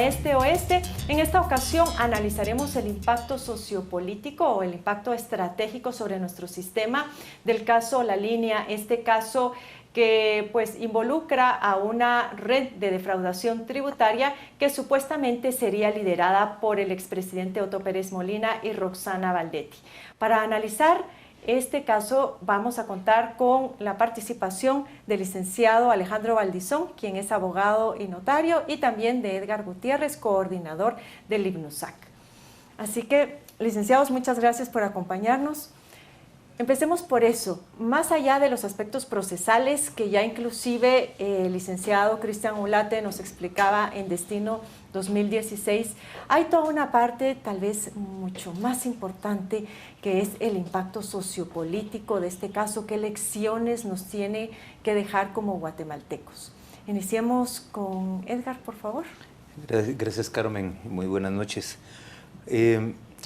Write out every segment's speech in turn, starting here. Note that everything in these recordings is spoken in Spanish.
a Este Oeste. En esta ocasión analizaremos el impacto sociopolítico o el impacto estratégico sobre nuestro sistema del caso La Línea, este caso que pues involucra a una red de defraudación tributaria que supuestamente sería liderada por el expresidente Otto Pérez Molina y Roxana Valdetti. Para analizar este caso vamos a contar con la participación del licenciado Alejandro Valdizón, quien es abogado y notario, y también de Edgar Gutiérrez, coordinador del IBNUSAC. Así que, licenciados, muchas gracias por acompañarnos. Empecemos por eso, más allá de los aspectos procesales que ya inclusive el licenciado Cristian Ulate nos explicaba en Destino 2016, hay toda una parte tal vez mucho más importante que es el impacto sociopolítico de este caso, qué lecciones nos tiene que dejar como guatemaltecos. Iniciemos con Edgar, por favor. Gracias, Carmen. Muy buenas noches.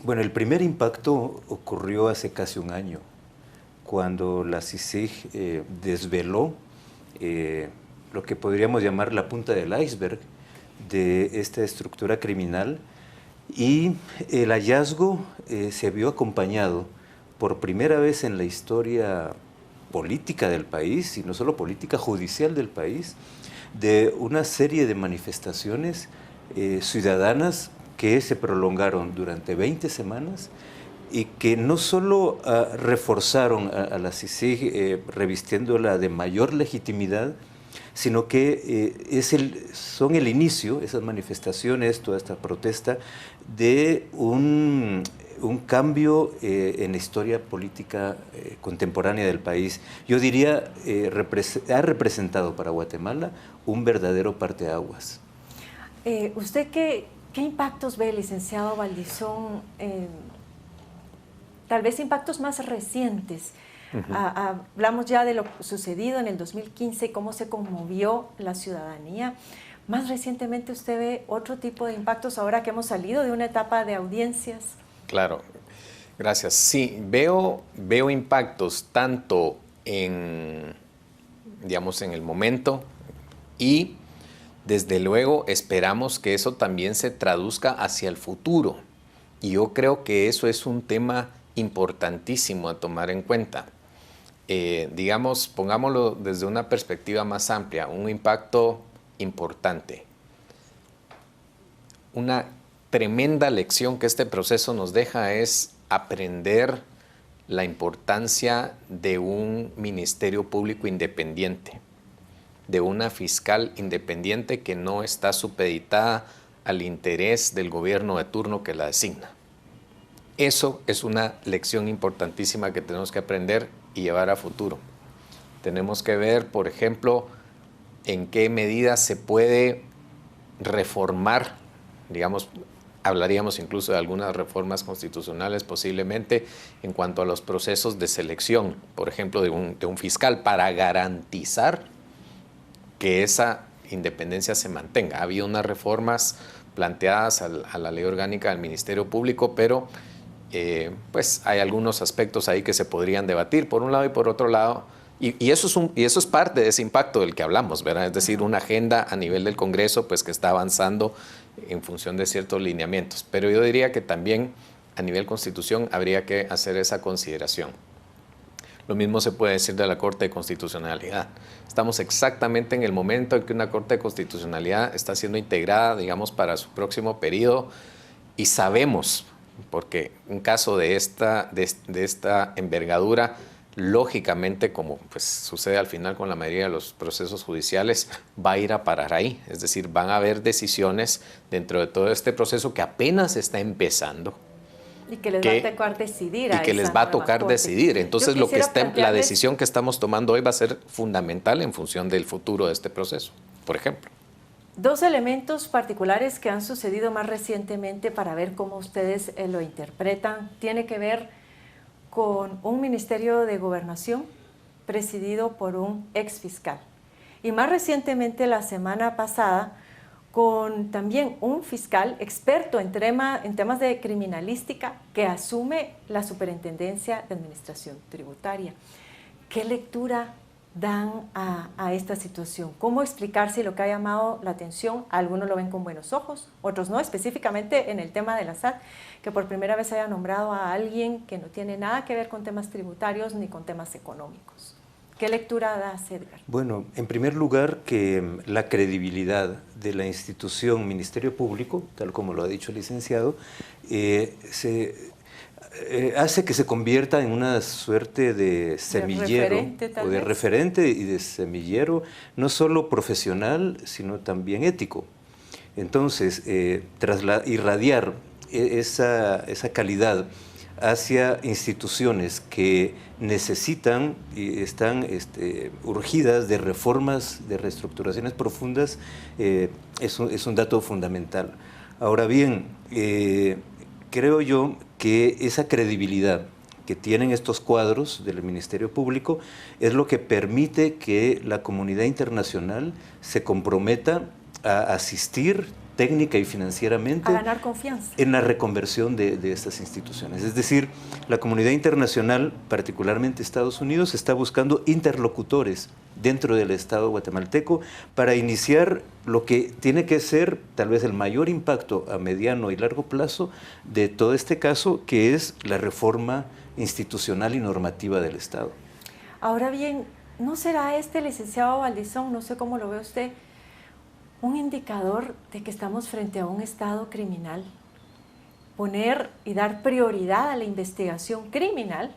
Bueno, el primer impacto ocurrió hace casi un año, cuando la CICIG desveló lo que podríamos llamar la punta del iceberg de esta estructura criminal, y el hallazgo se vio acompañado por primera vez en la historia política del país, y no solo política, judicial del país, de una serie de manifestaciones ciudadanas que se prolongaron durante 20 semanas y que no solo reforzaron a la CICIG revistiéndola de mayor legitimidad, sino que son el inicio, esas manifestaciones, toda esta protesta, de un cambio en la historia política contemporánea del país. Yo diría, ha representado para Guatemala un verdadero parteaguas. ¿Usted qué impactos ve, licenciado Valdizón? Tal vez impactos más recientes. Hablamos ya de lo sucedido en el 2015, cómo se conmovió la ciudadanía. Más recientemente, ¿usted ve otro tipo de impactos ahora que hemos salido de una etapa de audiencias? Claro, gracias. Sí, veo impactos tanto digamos, en el momento, y desde luego esperamos que eso también se traduzca hacia el futuro. Y yo creo que eso es un tema importantísimo a tomar en cuenta. Digamos, pongámoslo desde una perspectiva más amplia, un impacto importante. Una tremenda lección que este proceso nos deja es aprender la importancia de un ministerio público independiente, de una fiscal independiente que no está supeditada al interés del gobierno de turno que la designa. Eso es una lección importantísima que tenemos que aprender y llevar a futuro. Tenemos que ver, por ejemplo, en qué medida se puede reformar, digamos, hablaríamos incluso de algunas reformas constitucionales posiblemente en cuanto a los procesos de selección, por ejemplo, de un fiscal, para garantizar que esa independencia se mantenga. Ha habido unas reformas planteadas a la ley orgánica del Ministerio Público, pero pues hay algunos aspectos ahí que se podrían debatir por un lado y por otro lado, y eso es parte de ese impacto del que hablamos, ¿verdad? Es decir, una agenda a nivel del Congreso pues que está avanzando en función de ciertos lineamientos, pero yo diría que también a nivel Constitución habría que hacer esa consideración. Lo mismo se puede decir de la Corte de Constitucionalidad. Estamos exactamente en el momento en que una Corte de Constitucionalidad está siendo integrada, digamos, para su próximo periodo, y sabemos, porque un caso de esta envergadura, lógicamente, como pues sucede al final con la mayoría de los procesos judiciales, va a ir a parar ahí. Es decir, van a haber decisiones dentro de todo este proceso que apenas está empezando. Y que les va a tocar decidir. Y que les va a tocar decidir. Entonces, la decisión que estamos tomando hoy va a ser fundamental en función del futuro de este proceso, por ejemplo. Dos elementos particulares que han sucedido más recientemente para ver cómo ustedes lo interpretan. Tiene que ver con un Ministerio de Gobernación presidido por un exfiscal. Y más recientemente, la semana pasada, con también un fiscal experto en temas de criminalística que asume la Superintendencia de Administración Tributaria. ¿Qué lectura dan a esta situación? ¿Cómo explicar si lo que ha llamado la atención, algunos lo ven con buenos ojos, otros no, específicamente en el tema de la SAT, que por primera vez haya nombrado a alguien que no tiene nada que ver con temas tributarios ni con temas económicos? ¿Qué lectura das, Edgar? Bueno, en primer lugar, que la credibilidad de la institución Ministerio Público, tal como lo ha dicho el licenciado, hace que se convierta en una suerte de semillero o de referente y de semillero, no solo profesional, sino también ético. Entonces, tras irradiar esa calidad hacia instituciones que necesitan y están urgidas de reformas, de reestructuraciones profundas, es un dato fundamental. Ahora bien, creo yo que esa credibilidad que tienen estos cuadros del Ministerio Público es lo que permite que la comunidad internacional se comprometa a asistir técnica y financieramente a ganar confianza en la reconversión de estas instituciones. Es decir, la comunidad internacional, particularmente Estados Unidos, está buscando interlocutores dentro del Estado guatemalteco para iniciar lo que tiene que ser tal vez el mayor impacto a mediano y largo plazo de todo este caso, que es la reforma institucional y normativa del Estado. Ahora bien, ¿no será licenciado Valdizón, no sé cómo lo ve usted, un indicador de que estamos frente a un Estado criminal? Poner y dar prioridad a la investigación criminal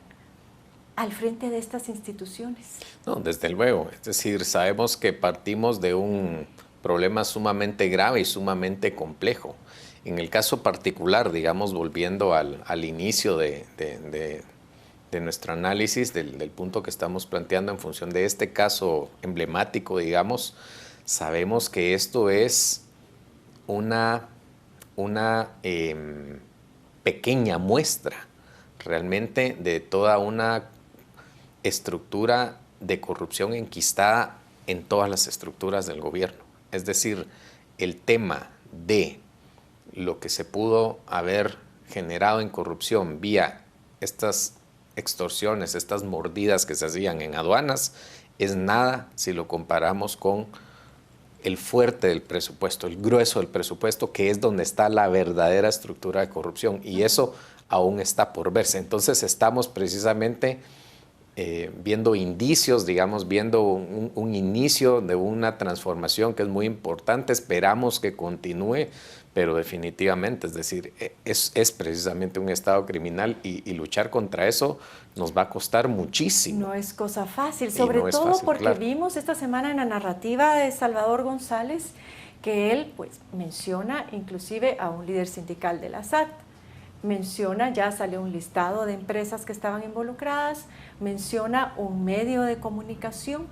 al frente de estas instituciones. No, desde luego. Es decir, sabemos que partimos de un problema sumamente grave y sumamente complejo. En el caso particular, digamos, volviendo al inicio de nuestro análisis, del punto que estamos planteando en función de este caso emblemático, digamos, sabemos que esto es una pequeña muestra realmente de toda una estructura de corrupción enquistada en todas las estructuras del gobierno. Es decir, el tema de lo que se pudo haber generado en corrupción vía estas extorsiones, estas mordidas que se hacían en aduanas, es nada si lo comparamos con el fuerte del presupuesto, el grueso del presupuesto, que es donde está la verdadera estructura de corrupción, y eso aún está por verse. Entonces estamos precisamente viendo indicios, digamos, viendo un inicio de una transformación que es muy importante. Esperamos que continúe, pero definitivamente, es decir, es precisamente un Estado criminal y luchar contra eso nos va a costar muchísimo. No es cosa fácil, sobre todo fácil, porque claro, vimos esta semana en la narrativa de Salvador González que él pues menciona inclusive a un líder sindical de la SAT, menciona, ya salió un listado de empresas que estaban involucradas, menciona un medio de comunicación.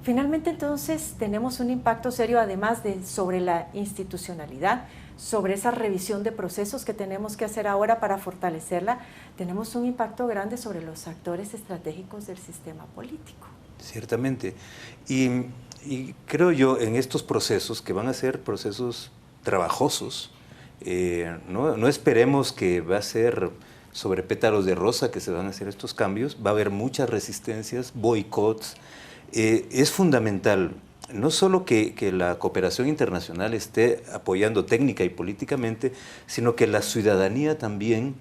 Finalmente, entonces, tenemos un impacto serio, además sobre la institucionalidad, sobre esa revisión de procesos que tenemos que hacer ahora para fortalecerla. Tenemos un impacto grande sobre los actores estratégicos del sistema político. Ciertamente. Y creo yo, en estos procesos, que van a ser procesos trabajosos, no esperemos que va a ser sobre pétalos de rosa que se van a hacer estos cambios. Va a haber muchas resistencias, boicots. Es fundamental no solo que la cooperación internacional esté apoyando técnica y políticamente, sino que la ciudadanía también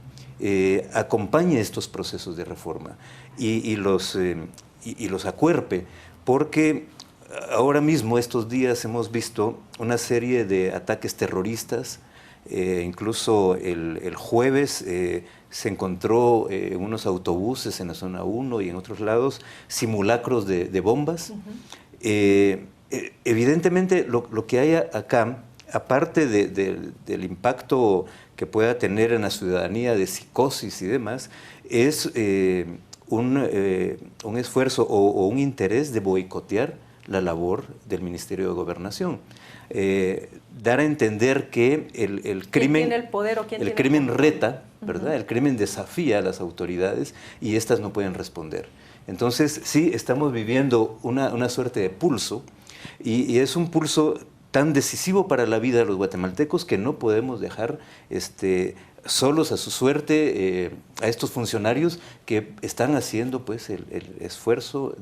acompañe estos procesos de reforma y los acuerpe, porque ahora mismo, estos días, hemos visto una serie de ataques terroristas. Incluso el jueves se encontró en unos autobuses en la zona 1 y en otros lados simulacros de bombas. Evidentemente lo que hay acá, aparte del impacto que pueda tener en la ciudadanía de psicosis y demás, es un esfuerzo o un interés de boicotear la labor del Ministerio de Gobernación. Dar a entender que el crimen, tiene el poder o quién el crimen reta, ¿verdad? El crimen desafía a las autoridades y estas no pueden responder. Entonces, sí, estamos viviendo una suerte de pulso y es un pulso tan decisivo para la vida de los guatemaltecos que no podemos dejar solos a su suerte a estos funcionarios que están haciendo pues el esfuerzo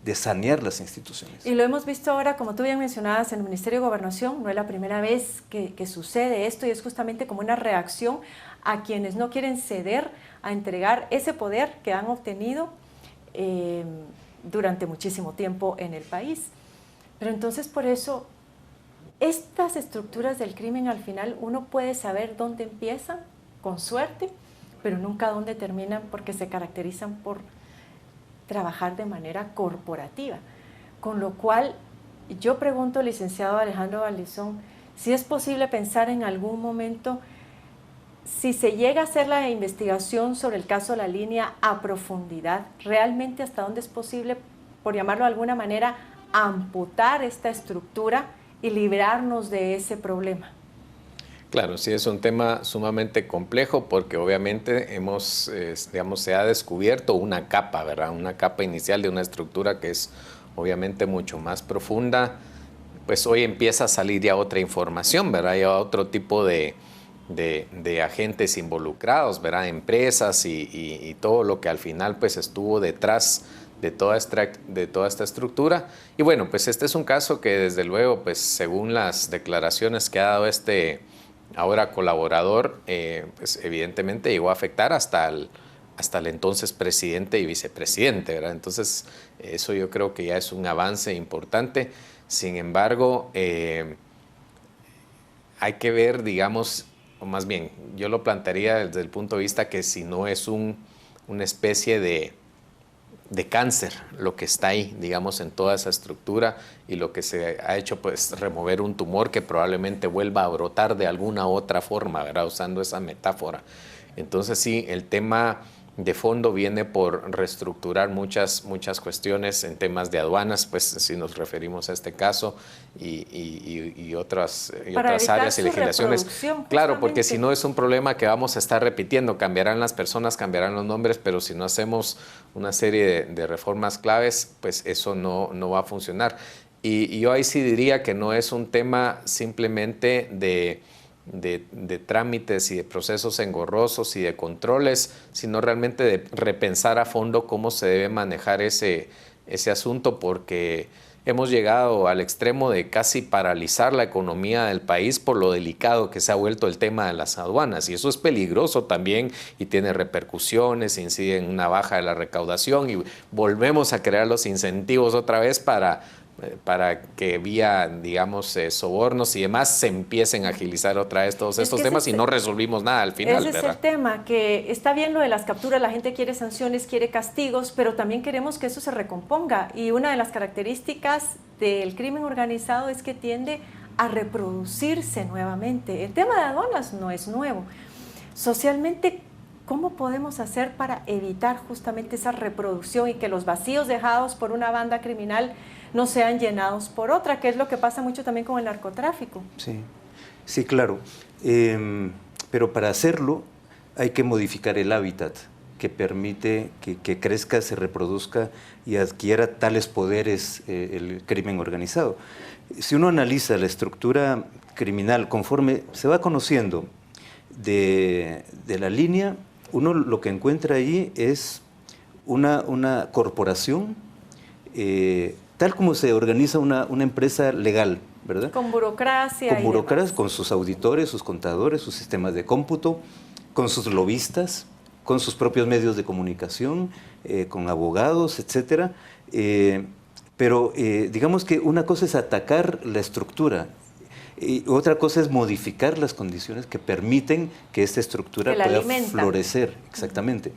de sanear las instituciones. Y lo hemos visto ahora, como tú bien mencionabas, en el Ministerio de Gobernación. No es la primera vez que sucede esto, y es justamente como una reacción a quienes no quieren ceder a entregar ese poder que han obtenido durante muchísimo tiempo en el país. Pero entonces, por eso, estas estructuras del crimen, al final uno puede saber dónde empiezan, con suerte, pero nunca dónde terminan, porque se caracterizan por trabajar de manera corporativa. Con lo cual, yo pregunto, licenciado Alejandro Valdizón, si es posible pensar en algún momento, si se llega a hacer la investigación sobre el caso La Línea a profundidad, realmente hasta dónde es posible, por llamarlo de alguna manera, amputar esta estructura y librarnos de ese problema. Claro, sí, es un tema sumamente complejo porque obviamente se ha descubierto una capa, ¿verdad? Una capa inicial de una estructura que es obviamente mucho más profunda. Pues hoy empieza a salir ya otra información, ¿verdad? Ya otro tipo de agentes involucrados, ¿verdad? Empresas y todo lo que al final pues estuvo detrás de toda esta estructura. Y bueno, pues este es un caso que desde luego, pues según las declaraciones que ha dado ahora colaborador, pues evidentemente llegó a afectar hasta el entonces presidente y vicepresidente, ¿verdad? Entonces, eso yo creo que ya es un avance importante. Sin embargo, hay que ver, digamos, o más bien, yo lo plantearía desde el punto de vista que si no es una especie de cáncer lo que está ahí, digamos, en toda esa estructura, y lo que se ha hecho, pues, remover un tumor que probablemente vuelva a brotar de alguna otra forma, ¿verdad? Usando esa metáfora. Entonces, sí, el tema de fondo viene por reestructurar muchas cuestiones en temas de aduanas, pues, si nos referimos a este caso, y otras áreas y legislaciones. Claro, porque si no es un problema que vamos a estar repitiendo, cambiarán las personas, cambiarán los nombres, pero si no hacemos una serie de reformas claves, pues eso no va a funcionar. Y yo ahí sí diría que no es un tema simplemente de trámites y de procesos engorrosos y de controles, sino realmente de repensar a fondo cómo se debe manejar ese asunto, porque hemos llegado al extremo de casi paralizar la economía del país por lo delicado que se ha vuelto el tema de las aduanas, y eso es peligroso también y tiene repercusiones, incide en una baja de la recaudación, y volvemos a crear los incentivos otra vez para que vía, digamos, sobornos y demás se empiecen a agilizar otra vez todos estos temas, y no resolvimos nada al final. Ese es el tema, que está bien lo de las capturas, la gente quiere sanciones, quiere castigos, pero también queremos que eso se recomponga, y una de las características del crimen organizado es que tiende a reproducirse nuevamente. El tema de aduanas no es nuevo. Socialmente, ¿cómo podemos hacer para evitar justamente esa reproducción y que los vacíos dejados por una banda criminal no sean llenados por otra, que es lo que pasa mucho también con el narcotráfico? Sí, claro. Pero para hacerlo hay que modificar el hábitat que permite que crezca, se reproduzca y adquiera tales poderes el crimen organizado. Si uno analiza la estructura criminal conforme se va conociendo de La Línea, uno lo que encuentra ahí es una corporación, tal como se organiza una empresa legal, ¿verdad? Con burocracia. Con burocracia, con sus auditores, sus contadores, sus sistemas de cómputo, con sus lobistas, con sus propios medios de comunicación, con abogados, etcétera. Pero digamos que una cosa es atacar la estructura, y otra cosa es modificar las condiciones que permiten que esta estructura pueda florecer. Exactamente.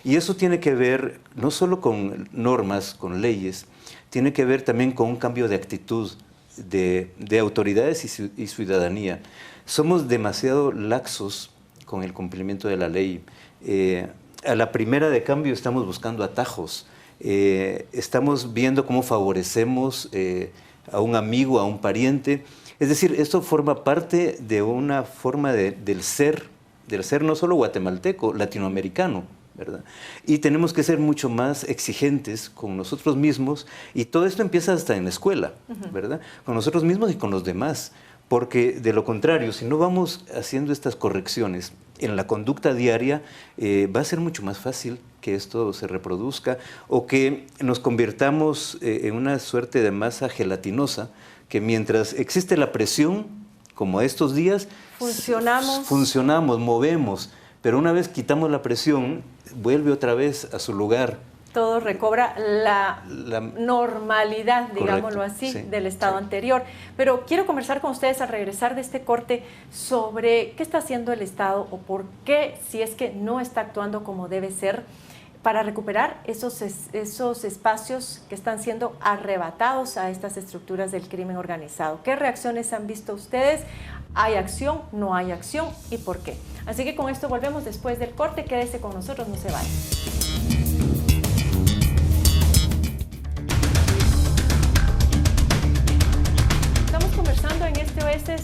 Y eso tiene que ver no solo con normas, con leyes, tiene que ver también con un cambio de actitud de autoridades y ciudadanía. Somos demasiado laxos con el cumplimiento de la ley. A la primera de cambio estamos buscando atajos. Estamos viendo cómo favorecemos a un amigo, a un pariente. Es decir, esto forma parte de una forma del ser no solo guatemalteco, latinoamericano, ¿verdad? Y tenemos que ser mucho más exigentes con nosotros mismos, y todo esto empieza hasta en la escuela, ¿verdad? Con nosotros mismos y con los demás, porque de lo contrario, si no vamos haciendo estas correcciones en la conducta diaria, va a ser mucho más fácil que esto se reproduzca o que nos convirtamos en una suerte de masa gelatinosa, que mientras existe la presión, como estos días, funcionamos, movemos, pero una vez quitamos la presión, vuelve otra vez a su lugar. Todo recobra la normalidad, digámoslo así, sí, del estado anterior. Pero quiero conversar con ustedes al regresar de este corte sobre qué está haciendo el Estado o por qué, si es que no está actuando como debe ser, para recuperar esos espacios que están siendo arrebatados a estas estructuras del crimen organizado. ¿Qué reacciones han visto ustedes? ¿Hay acción? ¿No hay acción? ¿Y por qué? Así que con esto volvemos después del corte. Quédese con nosotros, no se vaya.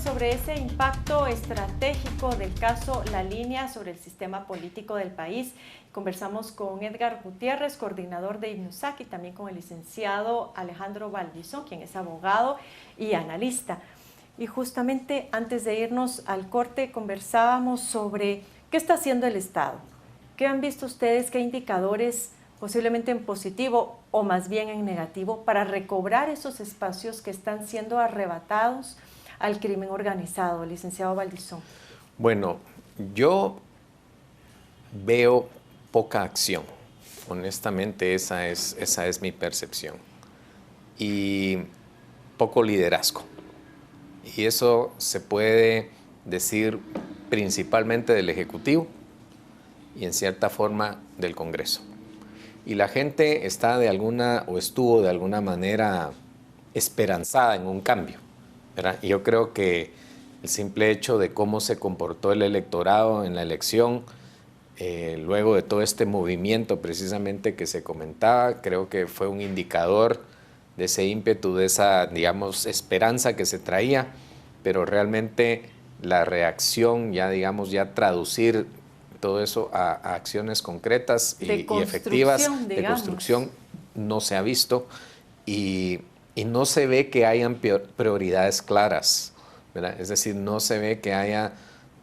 Sobre ese impacto estratégico del caso La Línea sobre el sistema político del país. Conversamos con Edgar Gutiérrez, coordinador de INUSAC, y también con el licenciado Alejandro Valdizón, quien es abogado y analista. Y justamente antes de irnos al corte conversábamos sobre qué está haciendo el Estado. ¿Qué han visto ustedes? ¿Qué indicadores, posiblemente en positivo o más bien en negativo, para recobrar esos espacios que están siendo arrebatados al crimen organizado, licenciado Valdizón? Bueno, yo veo poca acción. Honestamente, esa es mi percepción. Y poco liderazgo. Y eso se puede decir principalmente del Ejecutivo y en cierta forma del Congreso. Y la gente está estuvo de alguna manera esperanzada en un cambio, ¿verdad? Y yo creo que el simple hecho de cómo se comportó el electorado en la elección, luego de todo este movimiento precisamente que se comentaba, creo que fue un indicador de ese ímpetu, de esa, digamos, esperanza que se traía, pero realmente la reacción, ya traducir todo eso a acciones concretas y efectivas de construcción no se ha visto y no se ve que hayan prioridades claras, ¿verdad? Es decir, no se ve que haya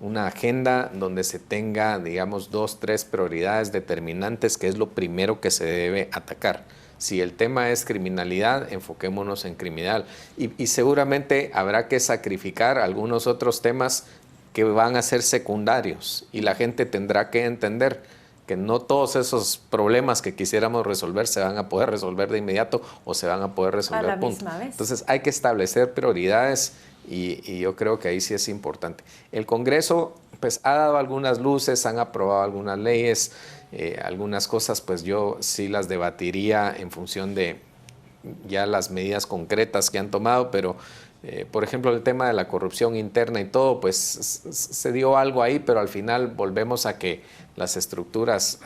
una agenda donde se tenga, digamos, 2, 3 prioridades determinantes, que es lo primero que se debe atacar. Si el tema es criminalidad, enfoquémonos en criminal. Y seguramente habrá que sacrificar algunos otros temas que van a ser secundarios. Y la gente tendrá que entender que no todos esos problemas que quisiéramos resolver se van a poder resolver de inmediato o se van a poder resolver a la misma vez. Entonces hay que establecer prioridades y yo creo que ahí sí es importante. El Congreso pues ha dado algunas luces, han aprobado algunas leyes, algunas cosas pues yo sí las debatiría en función de ya las medidas concretas que han tomado, pero por ejemplo el tema de la corrupción interna y todo, pues se dio algo ahí, pero al final volvemos a que las estructuras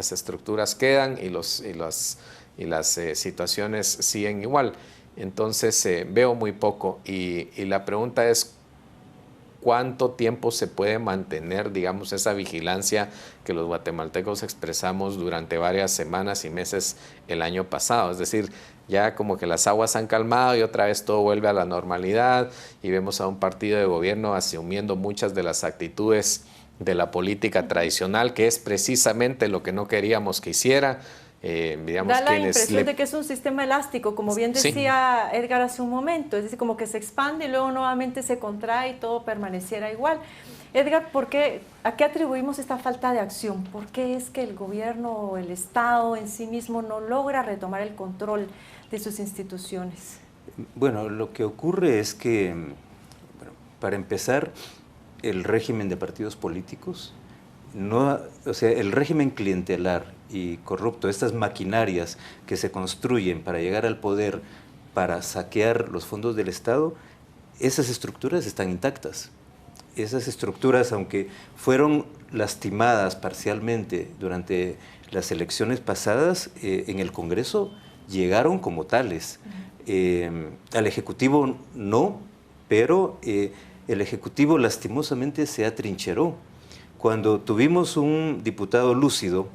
quedan y las situaciones siguen igual. Entonces veo muy poco y la pregunta es ¿cuánto tiempo se puede mantener, digamos, esa vigilancia que los guatemaltecos expresamos durante varias semanas y meses el año pasado? Es decir, ya como que las aguas han calmado y otra vez todo vuelve a la normalidad y vemos a un partido de gobierno asumiendo muchas de las actitudes de la política tradicional, que es precisamente lo que no queríamos que hiciera. Digamos, da la impresión de que es un sistema elástico, como bien decía Edgar hace un momento, es decir, como que se expande y luego nuevamente se contrae y todo permaneciera igual. Edgar, ¿a qué atribuimos esta falta de acción? ¿Por qué es que el gobierno o el Estado en sí mismo no logra retomar el control de sus instituciones? Bueno, lo que ocurre es que, bueno, para empezar, el régimen de partidos políticos, el régimen clientelar y corrupto, estas maquinarias que se construyen para llegar al poder, para saquear los fondos del Estado, esas estructuras están intactas. Esas estructuras, aunque fueron lastimadas parcialmente durante las elecciones pasadas, en el Congreso llegaron como tales. Al Ejecutivo no, pero el Ejecutivo lastimosamente se atrincheró. Cuando tuvimos un diputado lúcido,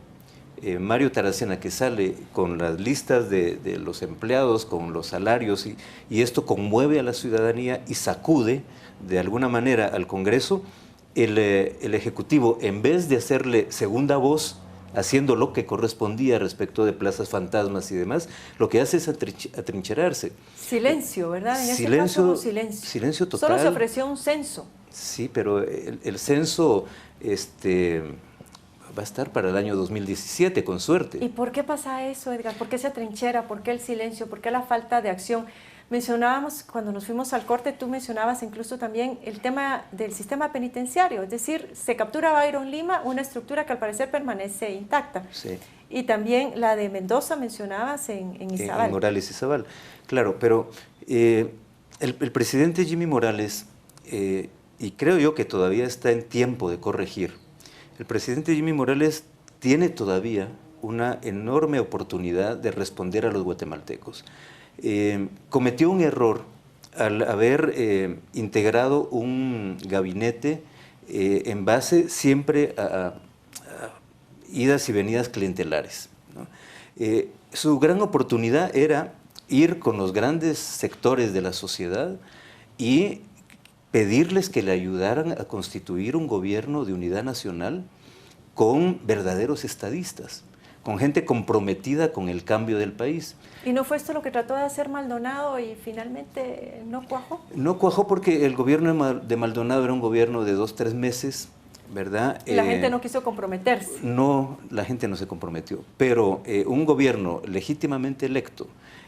Mario Taracena, que sale con las listas de los empleados, con los salarios, y esto conmueve a la ciudadanía y sacude de alguna manera al Congreso, el Ejecutivo, en vez de hacerle segunda voz, haciendo lo que correspondía respecto de plazas fantasmas y demás, lo que hace es atrincherarse. Silencio, ¿verdad? En Silencio, este caso, silencio. Silencio total. Solo se ofreció un censo. Sí, pero el censo va a estar para el año 2017, con suerte. ¿Y por qué pasa eso, Edgar? ¿Por qué se atrinchera? ¿Por qué el silencio? ¿Por qué la falta de acción? Mencionábamos, cuando nos fuimos al corte, tú mencionabas incluso también el tema del sistema penitenciario, es decir, se captura a Byron Lima, una estructura que al parecer permanece intacta. Sí. Y también la de Mendoza mencionabas en Izabal. En Morales y Izabal, claro, pero el presidente Jimmy Morales, y creo yo que todavía está en tiempo de corregir, el presidente Jimmy Morales tiene todavía una enorme oportunidad de responder a los guatemaltecos. Cometió un error al haber integrado un gabinete en base siempre a idas y venidas clientelares, ¿no? Su gran oportunidad era ir con los grandes sectores de la sociedad y pedirles que le ayudaran a constituir un gobierno de unidad nacional con verdaderos estadistas, con gente comprometida con el cambio del país. ¿Y no fue esto lo que trató de hacer Maldonado y finalmente no cuajó? No cuajó porque el gobierno de Maldonado era un gobierno de 2-3 meses, ¿verdad? Y la gente no quiso comprometerse. No, la gente no se comprometió, pero un gobierno legítimamente electo,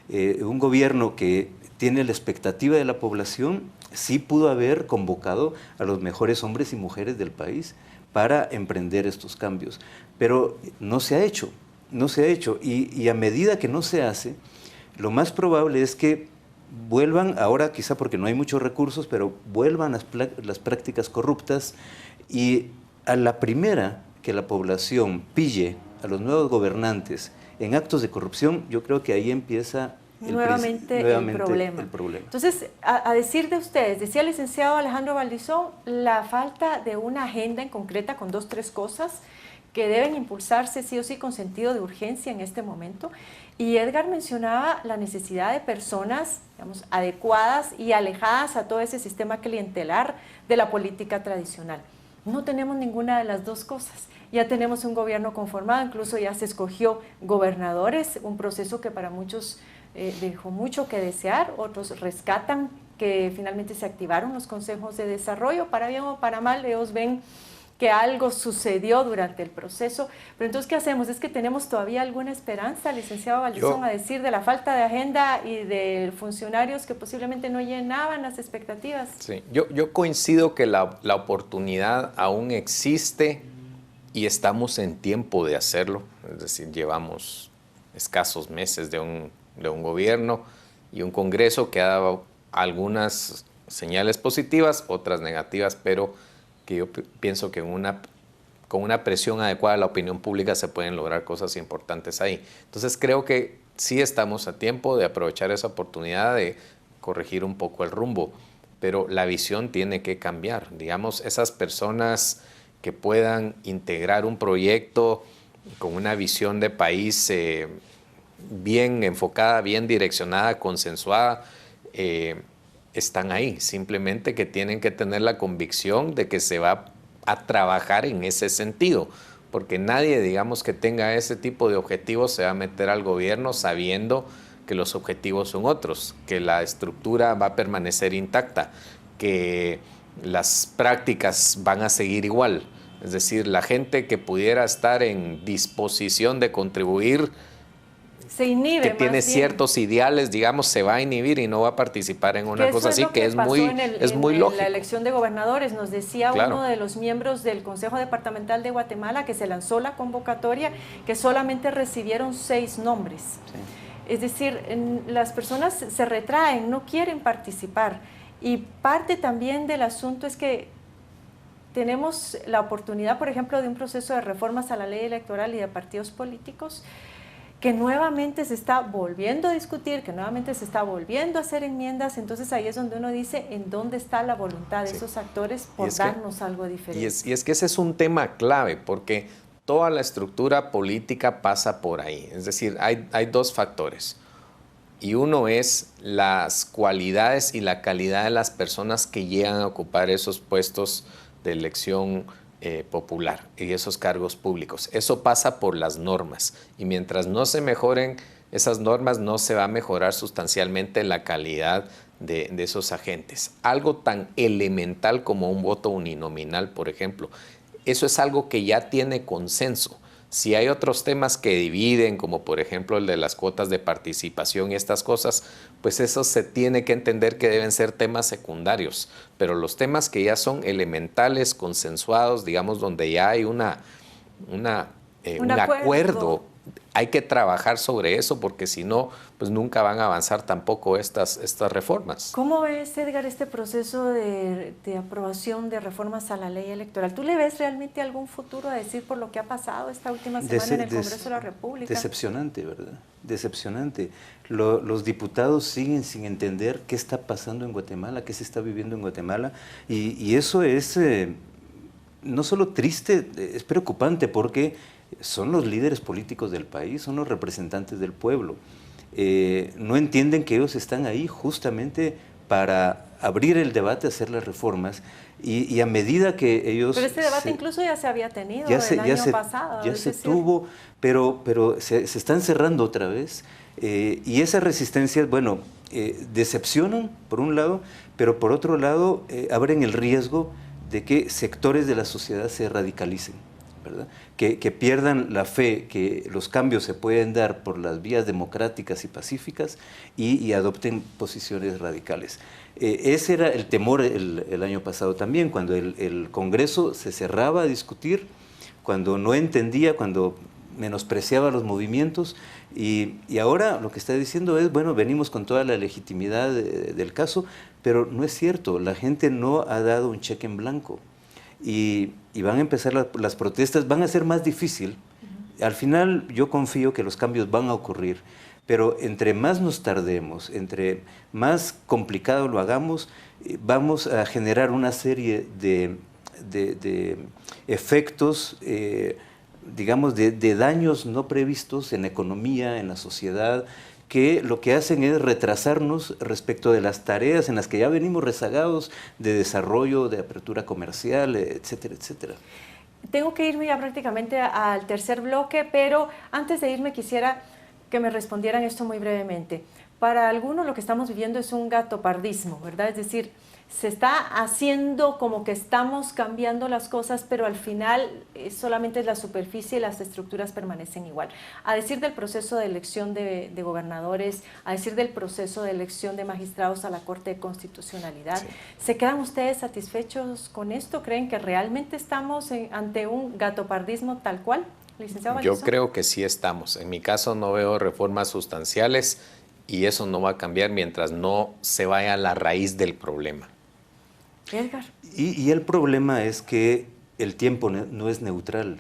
un gobierno que tiene la expectativa de la población, sí pudo haber convocado a los mejores hombres y mujeres del país para emprender estos cambios, pero no se ha hecho, no se ha hecho, y a medida que no se hace, lo más probable es que vuelvan, ahora quizá porque no hay muchos recursos, pero vuelvan las prácticas corruptas, y a la primera que la población pille a los nuevos gobernantes en actos de corrupción, yo creo que ahí empieza nuevamente el problema. Entonces, a decir de ustedes, decía el licenciado Alejandro Valdizón, la falta de una agenda en concreta con 2 o 3 cosas que deben impulsarse sí o sí con sentido de urgencia en este momento. Y Edgar mencionaba la necesidad de personas, digamos, adecuadas y alejadas a todo ese sistema clientelar de la política tradicional. No tenemos ninguna de las 2 cosas. Ya tenemos un gobierno conformado, incluso ya se escogió gobernadores, un proceso que para muchos dejó mucho que desear, otros rescatan que finalmente se activaron los consejos de desarrollo, para bien o para mal, ellos ven que algo sucedió durante el proceso, pero entonces ¿qué hacemos? ¿Es que tenemos todavía alguna esperanza, licenciado Valdizón, a decir de la falta de agenda y de funcionarios que posiblemente no llenaban las expectativas? Sí, yo coincido que la oportunidad aún existe y estamos en tiempo de hacerlo, es decir, llevamos escasos meses de un gobierno y un Congreso que ha dado algunas señales positivas, otras negativas, pero que yo pienso que con una presión adecuada a la opinión pública se pueden lograr cosas importantes ahí. Entonces creo que sí estamos a tiempo de aprovechar esa oportunidad de corregir un poco el rumbo, pero la visión tiene que cambiar. Digamos, esas personas que puedan integrar un proyecto con una visión de país bien enfocada, bien direccionada, consensuada, están ahí. Simplemente que tienen que tener la convicción de que se va a trabajar en ese sentido, porque nadie, digamos, que tenga ese tipo de objetivos se va a meter al gobierno sabiendo que los objetivos son otros, que la estructura va a permanecer intacta, que las prácticas van a seguir igual. Es decir, la gente que pudiera estar en disposición de contribuir, se inhibe, que tiene ciertos ideales, digamos, se va a inhibir y no va a participar en una cosa así, que es muy lógico. En la elección de gobernadores nos decía uno de los miembros del Consejo Departamental de Guatemala que se lanzó la convocatoria, que solamente recibieron 6 nombres. Sí. Es decir, las personas se retraen, no quieren participar. Y parte también del asunto es que tenemos la oportunidad, por ejemplo, de un proceso de reformas a la ley electoral y de partidos políticos, que nuevamente se está volviendo a discutir, que nuevamente se está volviendo a hacer enmiendas. Entonces ahí es donde uno dice en dónde está la voluntad de esos actores por darnos algo diferente. Y es que ese es un tema clave, porque toda la estructura política pasa por ahí. Es decir, hay dos factores. Y uno es las cualidades y la calidad de las personas que llegan a ocupar esos puestos de elección popular y esos cargos públicos. Eso pasa por las normas. Y mientras no se mejoren esas normas, no se va a mejorar sustancialmente la calidad de esos agentes. Algo tan elemental como un voto uninominal, por ejemplo, eso es algo que ya tiene consenso. Si hay otros temas que dividen, como por ejemplo el de las cuotas de participación y estas cosas, pues eso se tiene que entender que deben ser temas secundarios. Pero los temas que ya son elementales, consensuados, digamos, donde ya hay un acuerdo, hay que trabajar sobre eso, porque si no, pues nunca van a avanzar tampoco estas reformas. ¿Cómo ves, Edgar, este proceso de aprobación de reformas a la ley electoral? ¿Tú le ves realmente algún futuro, a decir, por lo que ha pasado esta última semana en el Congreso de la República? Decepcionante, ¿verdad? Decepcionante. Los diputados siguen sin entender qué está pasando en Guatemala, qué se está viviendo en Guatemala, y eso es no solo triste, es preocupante, porque son los líderes políticos del país, son los representantes del pueblo. No entienden que ellos están ahí justamente para abrir el debate, hacer las reformas, y a medida que ellos... Pero este debate incluso ya se había tenido el año pasado. Ya se tuvo, pero se están cerrando otra vez, y esas resistencias, bueno, decepcionan por un lado, pero por otro lado abren el riesgo de que sectores de la sociedad se radicalicen, ¿verdad? Que pierdan la fe que los cambios se pueden dar por las vías democráticas y pacíficas y adopten posiciones radicales. Ese era el temor el año pasado también, cuando el Congreso se cerraba a discutir, cuando no entendía, cuando menospreciaba los movimientos, y ahora lo que está diciendo es, bueno, venimos con toda la legitimidad del caso, pero no es cierto, la gente no ha dado un cheque en blanco. Y van a empezar las protestas, van a ser más difícil. Al final yo confío que los cambios van a ocurrir, pero entre más nos tardemos, entre más complicado lo hagamos, vamos a generar una serie de efectos, digamos, de daños no previstos en la economía, en la sociedad, que lo que hacen es retrasarnos respecto de las tareas en las que ya venimos rezagados de desarrollo, de apertura comercial, etcétera, etcétera. Tengo que irme ya prácticamente al tercer bloque, pero antes de irme quisiera que me respondieran esto muy brevemente. Para algunos lo que estamos viviendo es un gatopardismo, ¿verdad? Es decir, se está haciendo como que estamos cambiando las cosas, pero al final solamente es la superficie y las estructuras permanecen igual. A decir del proceso de elección de gobernadores, a decir del proceso de elección de magistrados a la Corte de Constitucionalidad, sí. ¿Se quedan ustedes satisfechos con esto? ¿Creen que realmente estamos ante un gatopardismo tal cual? Licenciado Valluzón. Yo creo que sí estamos. En mi caso no veo reformas sustanciales y eso no va a cambiar mientras no se vaya a la raíz del problema. Edgar. Y el problema es que el tiempo no es neutral.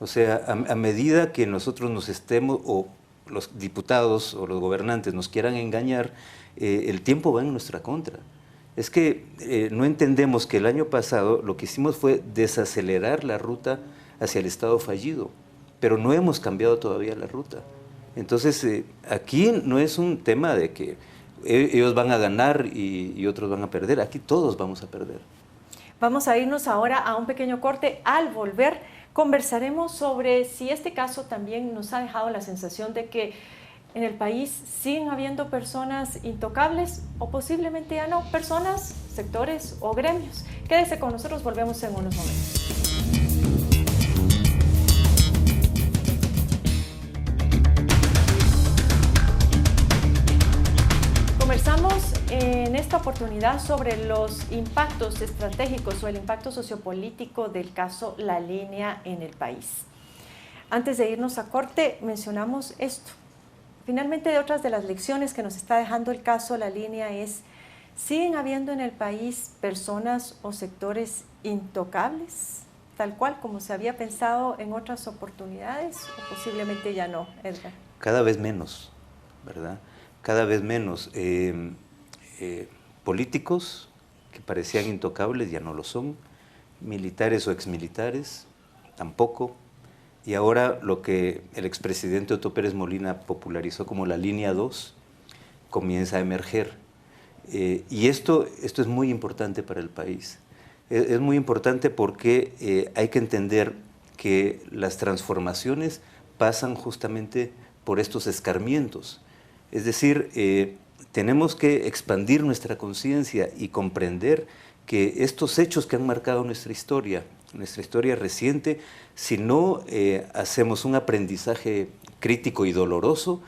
O sea, a medida que nosotros nos estemos, o los diputados o los gobernantes nos quieran engañar, el tiempo va en nuestra contra. Es que no entendemos que el año pasado lo que hicimos fue desacelerar la ruta hacia el Estado fallido, pero no hemos cambiado todavía la ruta. Entonces, aquí no es un tema de que ellos van a ganar y otros van a perder. Aquí todos vamos a perder. Vamos a irnos ahora a un pequeño corte. Al volver, conversaremos sobre si este caso también nos ha dejado la sensación de que en el país siguen habiendo personas intocables o posiblemente ya no, personas, sectores o gremios. Quédese con nosotros, volvemos en unos momentos. Conversamos en esta oportunidad sobre los impactos estratégicos o el impacto sociopolítico del caso La Línea en el país. Antes de irnos a corte, mencionamos esto. Finalmente, de otras de las lecciones que nos está dejando el caso La Línea es, ¿siguen habiendo en el país personas o sectores intocables, tal cual como se había pensado en otras oportunidades, o posiblemente ya no, Edgar? Cada vez menos, ¿verdad? Cada vez menos. Políticos que parecían intocables ya no lo son, militares o exmilitares tampoco, y ahora lo que el expresidente Otto Pérez Molina popularizó como la línea 2 comienza a emerger. Y esto es muy importante para el país. Es muy importante porque hay que entender que las transformaciones pasan justamente por estos escarmientos. Es decir, tenemos que expandir nuestra conciencia y comprender que estos hechos que han marcado nuestra historia reciente, si no hacemos un aprendizaje crítico y doloroso,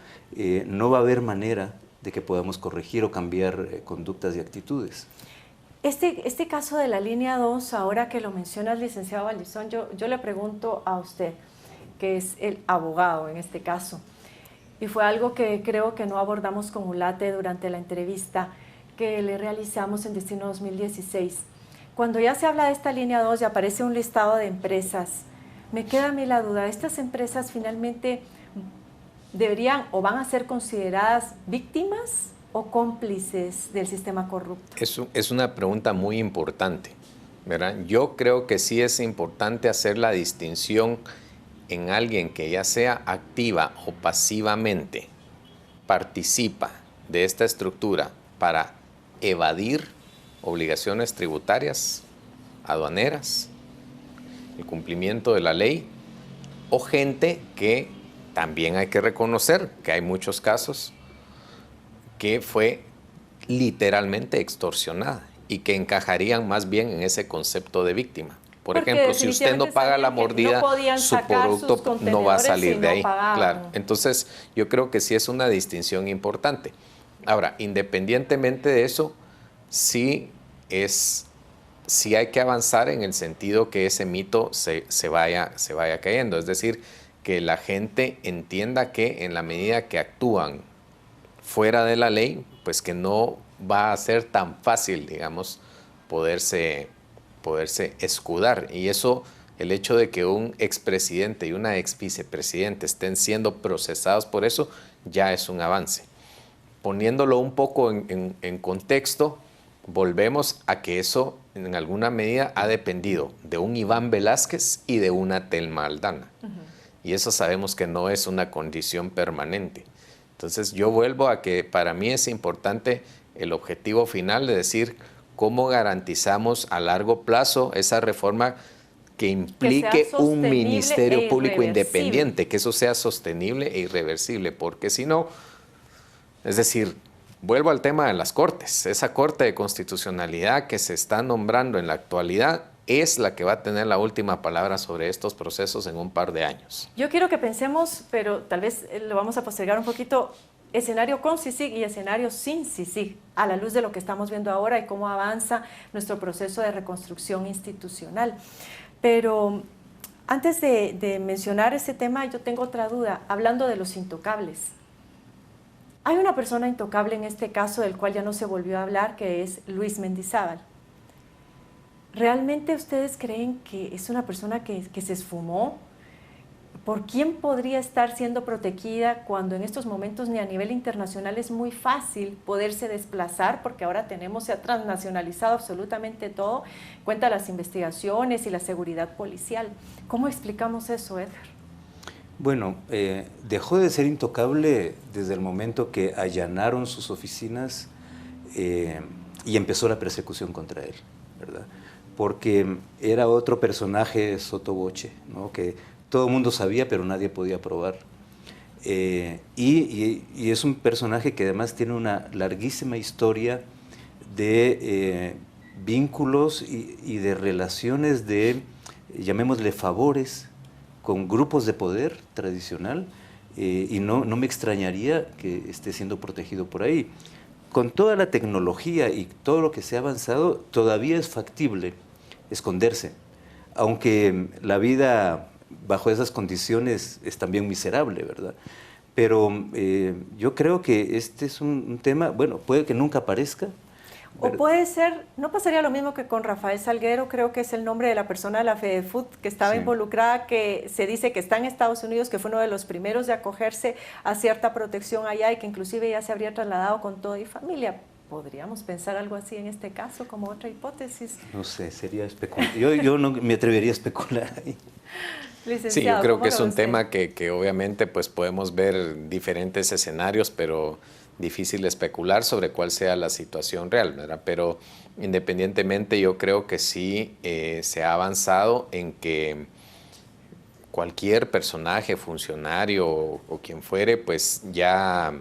no va a haber manera de que podamos corregir o cambiar conductas y actitudes. Este caso de la línea 2, ahora que lo mencionas, licenciado Valdizón, yo le pregunto a usted, que es el abogado en este caso, y fue algo que creo que no abordamos con ULATE durante la entrevista que le realizamos en Destino 2016. Cuando ya se habla de esta línea 2 y aparece un listado de empresas, me queda a mí la duda, ¿estas empresas finalmente deberían o van a ser consideradas víctimas o cómplices del sistema corrupto? Es una pregunta muy importante, ¿verdad? Yo creo que sí es importante hacer la distinción en alguien que ya sea activa o pasivamente participa de esta estructura para evadir obligaciones tributarias, aduaneras, el cumplimiento de la ley, o gente que también hay que reconocer que hay muchos casos que fue literalmente extorsionada y que encajarían más bien en ese concepto de víctima. Por ejemplo, si usted no paga la mordida, su producto no va a salir de ahí. Claro. Entonces, yo creo que sí es una distinción importante. Ahora, independientemente de eso, sí hay que avanzar en el sentido que ese mito se vaya cayendo. Es decir, que la gente entienda que en la medida que actúan fuera de la ley, pues que no va a ser tan fácil, digamos, poderse escudar. Y eso, el hecho de que un expresidente y una exvicepresidente estén siendo procesados por eso, ya es un avance. Poniéndolo un poco en contexto, volvemos a que eso en alguna medida ha dependido de un Iván Velázquez y de una Telma Aldana. Y eso sabemos que no es una condición permanente. Entonces yo vuelvo a que para mí es importante el objetivo final de decir cómo garantizamos a largo plazo esa reforma que implique un ministerio público independiente, que eso sea sostenible e irreversible, porque si no, es decir, vuelvo al tema de las cortes. Esa Corte de Constitucionalidad que se está nombrando en la actualidad es la que va a tener la última palabra sobre estos procesos en un par de años. Yo quiero que pensemos, pero tal vez lo vamos a postergar un poquito, escenario con CICIG y escenario sin CICIG, a la luz de lo que estamos viendo ahora y cómo avanza nuestro proceso de reconstrucción institucional. Pero antes de mencionar ese tema, yo tengo otra duda, hablando de los intocables. Hay una persona intocable en este caso del cual ya no se volvió a hablar, que es Luis Mendizábal. ¿Realmente ustedes creen que es una persona que se esfumó? ¿Por quién podría estar siendo protegida cuando en estos momentos ni a nivel internacional es muy fácil poderse desplazar? Porque ahora se ha transnacionalizado absolutamente todo, cuenta las investigaciones y la seguridad policial. ¿Cómo explicamos eso, Edgar? Bueno, dejó de ser intocable desde el momento que allanaron sus oficinas y empezó la persecución contra él, ¿verdad? Porque era otro personaje sotoboche, ¿no? Que todo el mundo sabía, pero nadie podía probar. Y es un personaje que además tiene una larguísima historia de vínculos y de relaciones de, llamémosle, favores con grupos de poder tradicional, y no me extrañaría que esté siendo protegido por ahí. Con toda la tecnología y todo lo que se ha avanzado, todavía es factible esconderse, aunque la vida bajo esas condiciones es también miserable, ¿verdad? Pero yo creo que este es un tema, bueno, puede que nunca aparezca. O puede ser, no pasaría lo mismo que con Rafael Salguero, creo que es el nombre de la persona de la FEDEFUT que estaba involucrada, que se dice que está en Estados Unidos, que fue uno de los primeros de acogerse a cierta protección allá y que inclusive ya se habría trasladado con todo y familia. ¿Podríamos pensar algo así en este caso como otra hipótesis? No sé, sería especular. Yo no me atrevería a especular ahí. Licenciado, sí, yo creo que es un usted? tema que obviamente pues podemos ver diferentes escenarios, pero difícil especular sobre cuál sea la situación real, ¿verdad? Pero independientemente yo creo que sí se ha avanzado en que cualquier personaje, funcionario o quien fuere, pues ya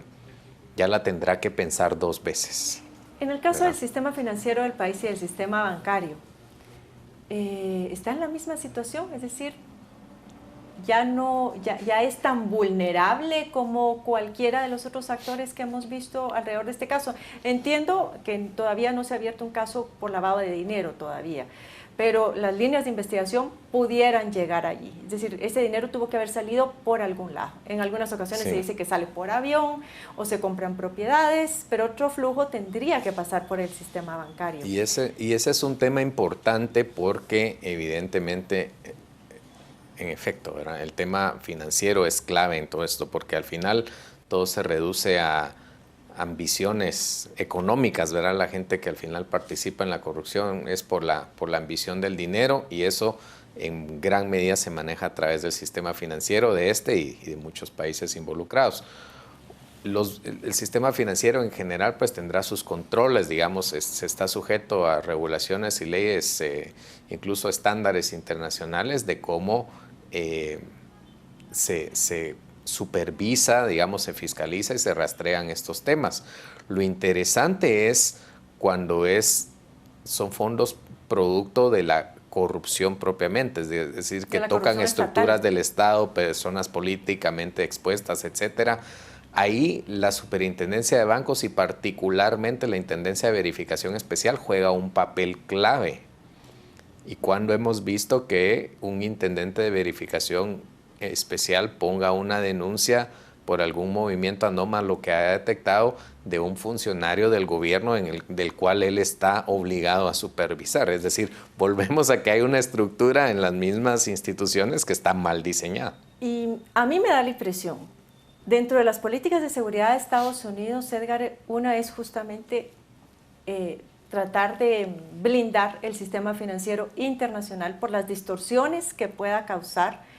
la tendrá que pensar 2 veces. En el caso ¿verdad? del sistema financiero del país y del sistema bancario, ¿está en la misma situación? Es decir, ya es tan vulnerable como cualquiera de los otros actores que hemos visto alrededor de este caso. Entiendo que todavía no se ha abierto un caso por lavado de dinero todavía, pero las líneas de investigación pudieran llegar allí. Es decir, ese dinero tuvo que haber salido por algún lado. En algunas ocasiones Sí. se dice que sale por avión o se compran propiedades, pero otro flujo tendría que pasar por el sistema bancario. Y ese es un tema importante porque evidentemente, en efecto, ¿verdad? El tema financiero es clave en todo esto porque al final todo se reduce a ambiciones económicas, ¿verdad? La gente que al final participa en la corrupción es por la ambición del dinero y eso en gran medida se maneja a través del sistema financiero de este y de muchos países involucrados. El sistema financiero en general pues tendrá sus controles, digamos, se está sujeto a regulaciones y leyes, incluso estándares internacionales de cómo se supervisa, digamos, se fiscaliza y se rastrean estos temas. Lo interesante es cuando son fondos producto de la corrupción propiamente, es decir, que tocan estructuras del Estado, personas políticamente expuestas, etcétera. Ahí la Superintendencia de Bancos y particularmente la Intendencia de Verificación Especial juega un papel clave. Y cuando hemos visto que un intendente de verificación especial ponga una denuncia por algún movimiento anómalo que haya detectado de un funcionario del gobierno del cual él está obligado a supervisar. Es decir, volvemos a que hay una estructura en las mismas instituciones que está mal diseñada. Y a mí me da la impresión, dentro de las políticas de seguridad de Estados Unidos, Edgar, una es justamente tratar de blindar el sistema financiero internacional por las distorsiones que pueda causar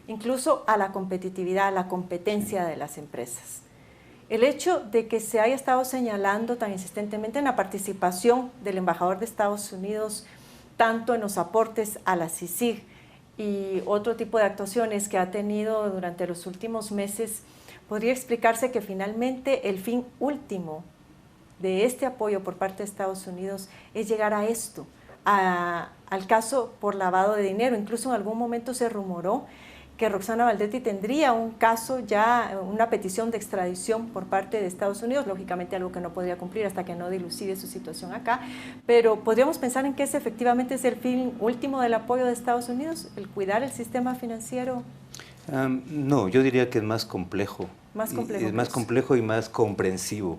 incluso a la competitividad, a la competencia de las empresas. El hecho de que se haya estado señalando tan insistentemente en la participación del embajador de Estados Unidos, tanto en los aportes a la CICIG y otro tipo de actuaciones que ha tenido durante los últimos meses, podría explicarse que finalmente el fin último de este apoyo por parte de Estados Unidos es llegar a esto, al caso por lavado de dinero. Incluso en algún momento se rumoró que Roxana Valdetti tendría un caso ya, una petición de extradición por parte de Estados Unidos, lógicamente algo que no podría cumplir hasta que no dilucide su situación acá, pero podríamos pensar en que ese efectivamente es el fin último del apoyo de Estados Unidos, el cuidar el sistema financiero. No, yo diría que es más complejo. Más complejo. Es más complejo y más comprensivo.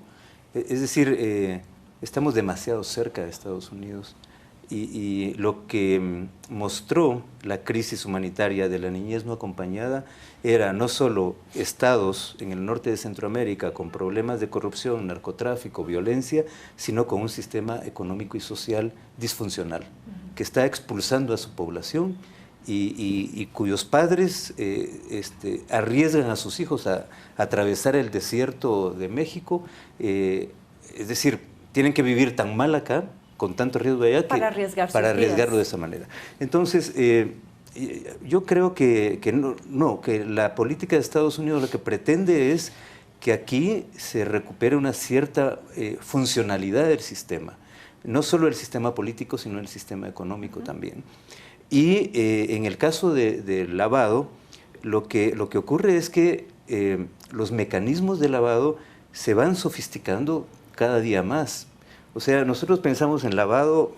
Es decir, estamos demasiado cerca de Estados Unidos. Y lo que mostró la crisis humanitaria de la niñez no acompañada era no solo estados en el norte de Centroamérica con problemas de corrupción, narcotráfico, violencia, sino con un sistema económico y social disfuncional, que está expulsando a su población y cuyos padres arriesgan a sus hijos a atravesar el desierto de México, es decir, tienen que vivir tan mal acá, con tanto riesgo allá, para arriesgarlo de esa manera. Entonces, yo creo que la política de Estados Unidos lo que pretende es que aquí se recupere una cierta funcionalidad del sistema, no solo el sistema político, sino el sistema económico también. Y en el caso del lavado, lo que ocurre es que los mecanismos de lavado se van sofisticando cada día más. O sea, nosotros pensamos en lavado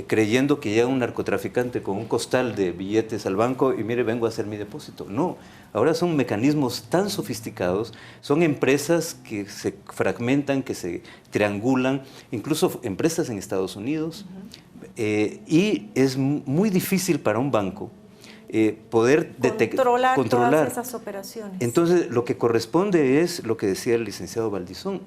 creyendo que llega un narcotraficante con un costal de billetes al banco y mire, vengo a hacer mi depósito. No, ahora son mecanismos tan sofisticados, son empresas que se fragmentan, que se triangulan, incluso empresas en Estados Unidos, y es muy difícil para un banco poder controlar todas esas operaciones. Entonces, lo que corresponde es lo que decía el licenciado Valdizón,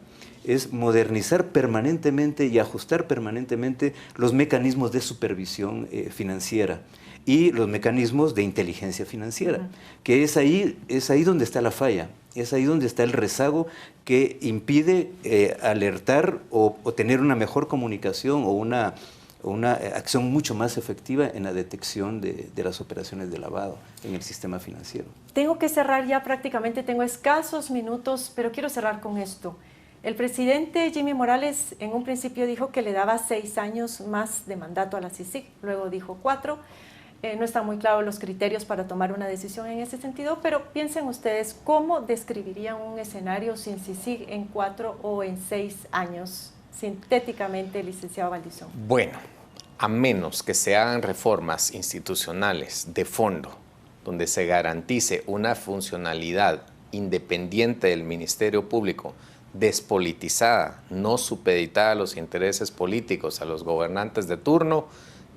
es modernizar permanentemente y ajustar permanentemente los mecanismos de supervisión financiera y los mecanismos de inteligencia financiera, que es ahí donde está la falla, es ahí donde está el rezago que impide alertar o tener una mejor comunicación o una acción mucho más efectiva en la detección de las operaciones de lavado en el sistema financiero. Tengo que cerrar ya, prácticamente tengo escasos minutos, pero quiero cerrar con esto. El presidente Jimmy Morales en un principio dijo que le daba 6 años más de mandato a la CICIG, luego dijo 4. No están muy claros los criterios para tomar una decisión en ese sentido, pero piensen ustedes, ¿cómo describirían un escenario sin CICIG en 4 o en 6 años? Sintéticamente, licenciado Valdizón. Bueno, a menos que se hagan reformas institucionales de fondo, donde se garantice una funcionalidad independiente del Ministerio Público, despolitizada, no supeditada a los intereses políticos, a los gobernantes de turno,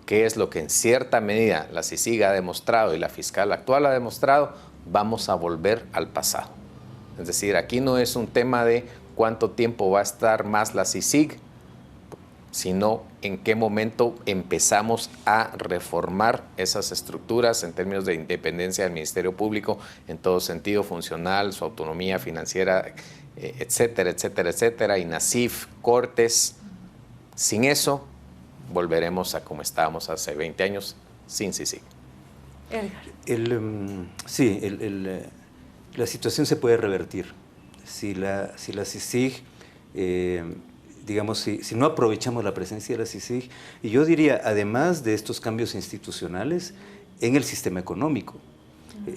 que es lo que en cierta medida la CICIG ha demostrado y la fiscal actual ha demostrado, vamos a volver al pasado. Es decir, aquí no es un tema de cuánto tiempo va a estar más la CICIG, sino en qué momento empezamos a reformar esas estructuras en términos de independencia del Ministerio Público en todo sentido funcional, su autonomía financiera, etcétera, etcétera, etcétera, INASIF, Cortes. Sin eso, volveremos a como estábamos hace 20 años, sin CICIG. Sí, la situación se puede revertir. Si la CICIG, digamos, si no aprovechamos la presencia de la CICIG, y yo diría, además de estos cambios institucionales, en el sistema económico.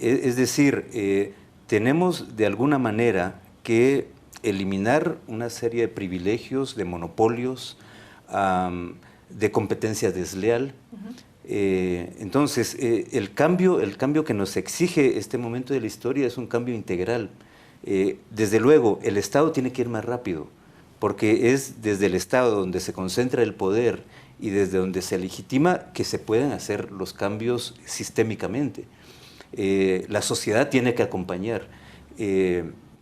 Es decir, tenemos de alguna manera que eliminar una serie de privilegios, de monopolios, de competencia desleal. Entonces, el cambio que nos exige este momento de la historia es un cambio integral. Desde luego, el Estado tiene que ir más rápido, porque es desde el Estado donde se concentra el poder y desde donde se legitima que se pueden hacer los cambios sistémicamente. La sociedad tiene que acompañar,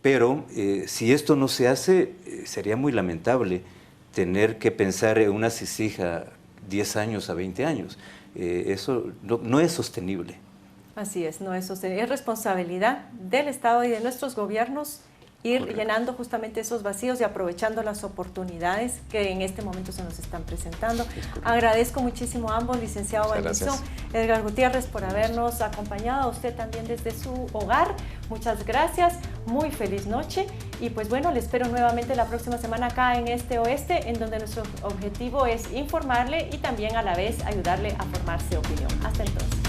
pero si esto no se hace, sería muy lamentable tener que pensar en una CICIG a 10 años, a 20 años. Eso no es sostenible. Así es, no es sostenible. Es responsabilidad del Estado y de nuestros gobiernos ir llenando justamente esos vacíos y aprovechando las oportunidades que en este momento se nos están presentando. Agradezco muchísimo a ambos, licenciado Valdizón, Edgar Gutiérrez, por habernos acompañado, a usted también desde su hogar. Muchas gracias, muy feliz noche y pues bueno, le espero nuevamente la próxima semana acá en Este Oeste, en donde nuestro objetivo es informarle y también a la vez ayudarle a formarse opinión. Hasta entonces.